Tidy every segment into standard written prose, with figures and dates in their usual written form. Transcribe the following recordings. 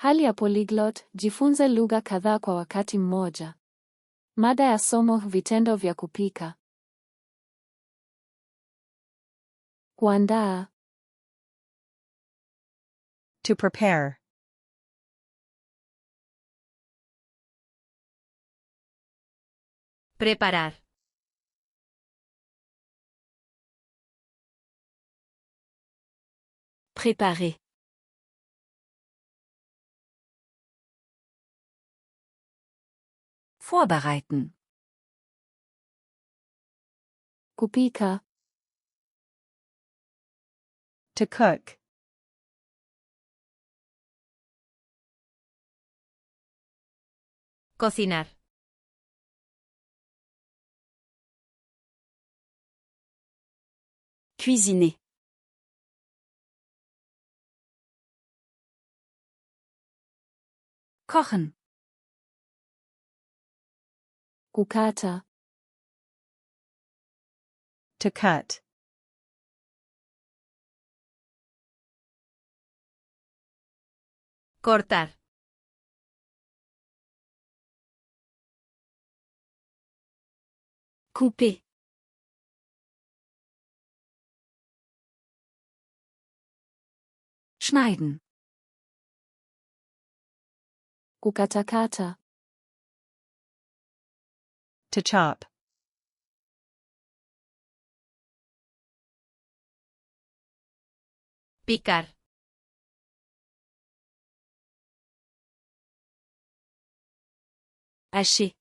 Hali ya Polyglot, jifunze lugha kadhaa kwa wakati mmoja. Mada ya somo: vitendo vya kupika. Kuandaa. To prepare. Preparar. Préparer. Vorbereiten. Kupika. To cook. Cocinar. Cuisiner. Kochen. Kukata. To cut. Cortar. Couper. Schneiden. Kukatakata. To chop. Picar. Hacher.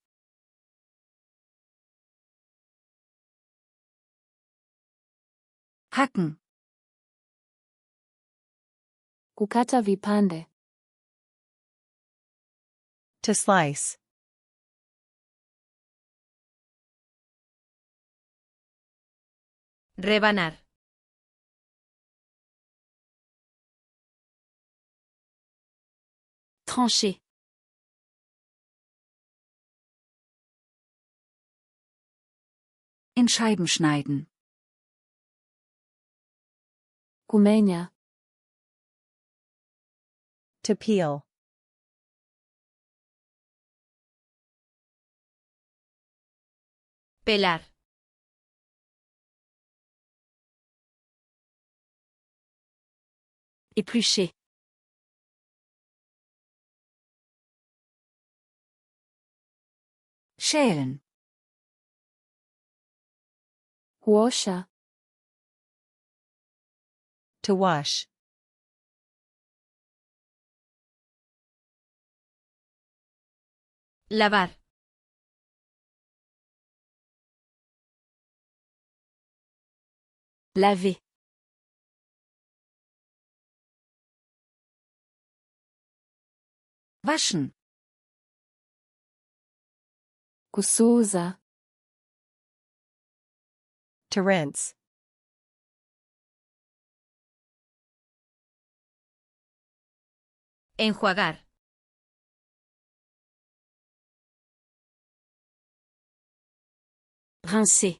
Hacken. Kukata vipande. To slice. Rebanar. Trancher. In Scheiben schneiden. Kumenya. To peel. Pelar. Éplucher. Schälen. Kuosha. To wash. Lavar. Laver. Waschen. Kusuuza. To rinse. Enjuagar. Rincer.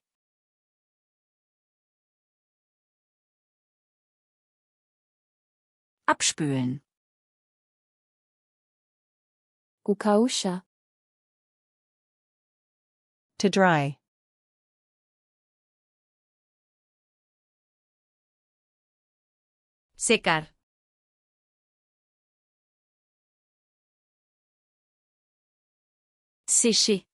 Abspülen. Kukausha. To dry. Secar. Sécher.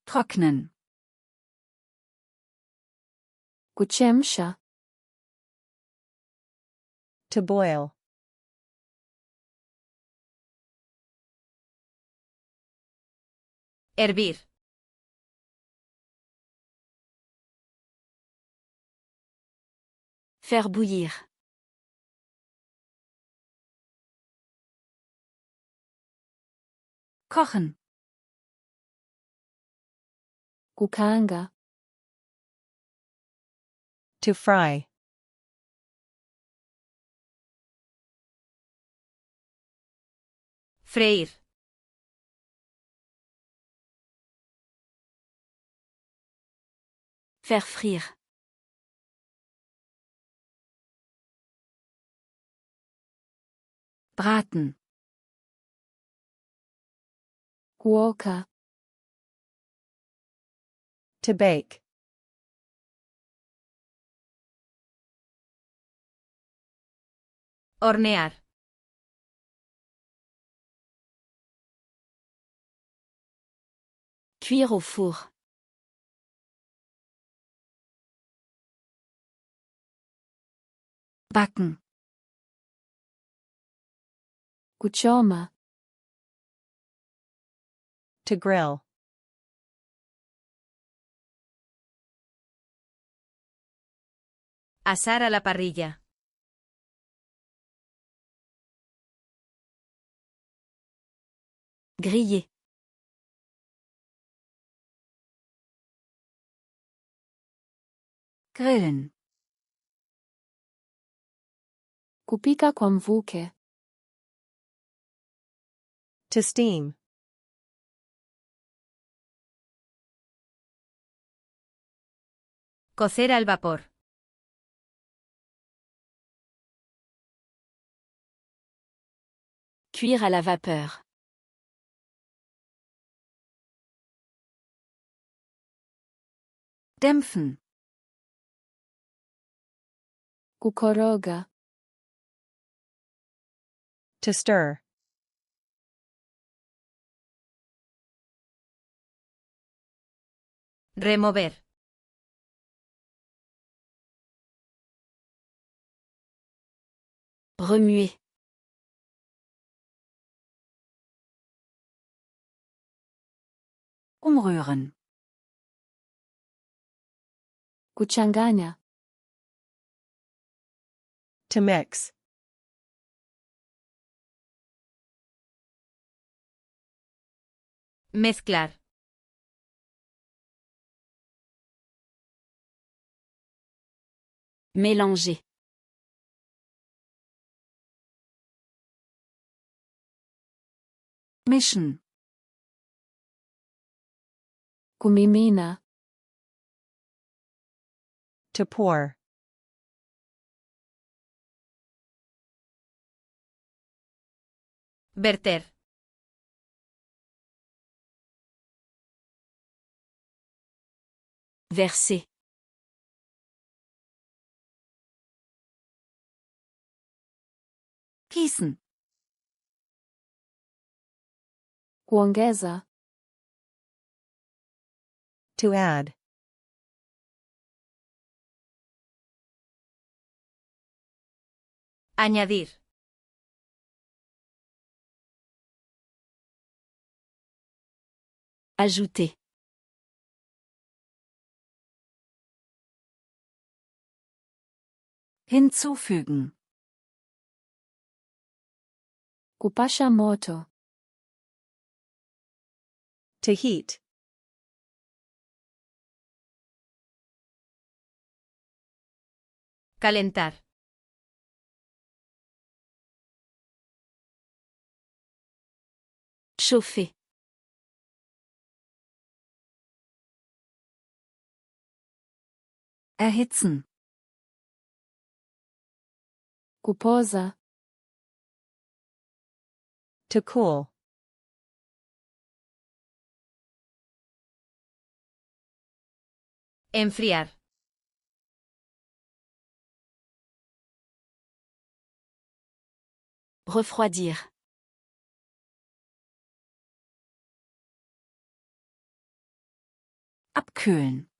Trocknen. Kuchemsha. To boil. Hervir. Faire bouillir. Kochen. Kukaanga. To fry. Freír. Faire frire. Braten. Kuoka. To bake. Hornear. Cuire au four. Backen. Kuchoma. To grill. Asar a la parrilla. Griller. Grillen. Kupika kwa mvuke. To steam. Cocer al vapor. Cuire à la vapeur. Dämpfen. Kukoroga. To stir. Remover. Remuer. Umrühren. Kuchanganya. To mix. Mezclar. Mélanger. Mischen. Kumimina. To pour. Verter. Verser. Gießen. Kuongeza. To add. Añadir. Ajouter. Hinzufügen. Kupasha moto. To heat. Calentar. Chauffer. Erhitzen. Kupoza. To cool. Enfriar. Refroidir. Abkühlen.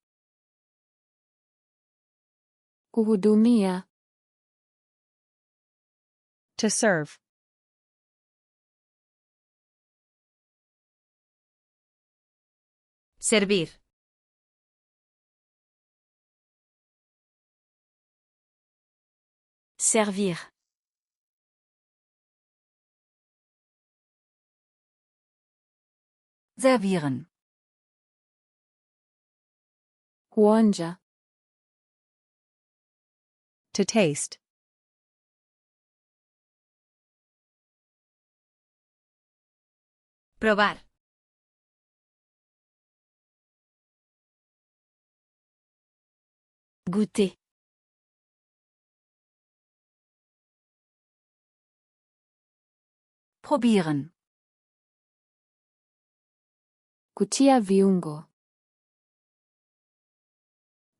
Kuhudumia. To serve. Servir. Servir. Servieren. Kuonja. To taste. Probar. Goûter. Probieren. Kutia viungo.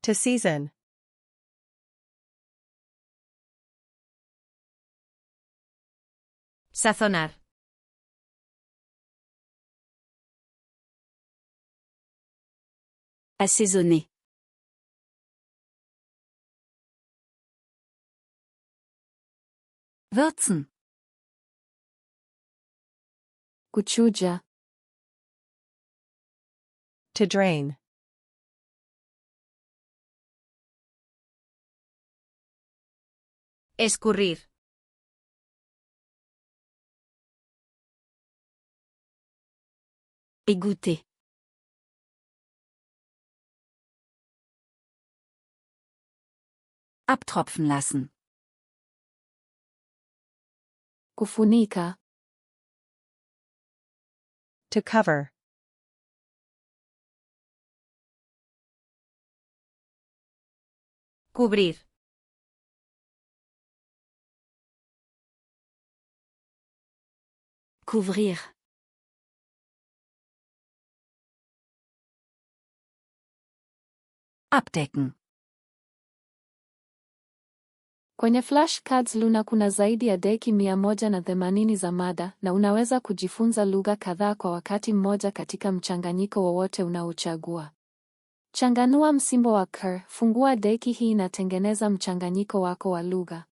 To season. Sazonar. Assaisonner. Würzen. Kuchuja. To drain. Escurrir. Égoutter. Abtropfen lassen. Kufunika. To cover. Cubrir. Couvrir. Abdecken. Kwenye flashcards Luna kuna zaidi ya deki 180 za mada na unaweza kujifunza lugha kadhaa kwa wakati mmoja katika mchanganyiko wowote unaochagua. Changanua msimbo wa Ker, fungua deki hii na tengeneza mchanganyiko wako wa lugha.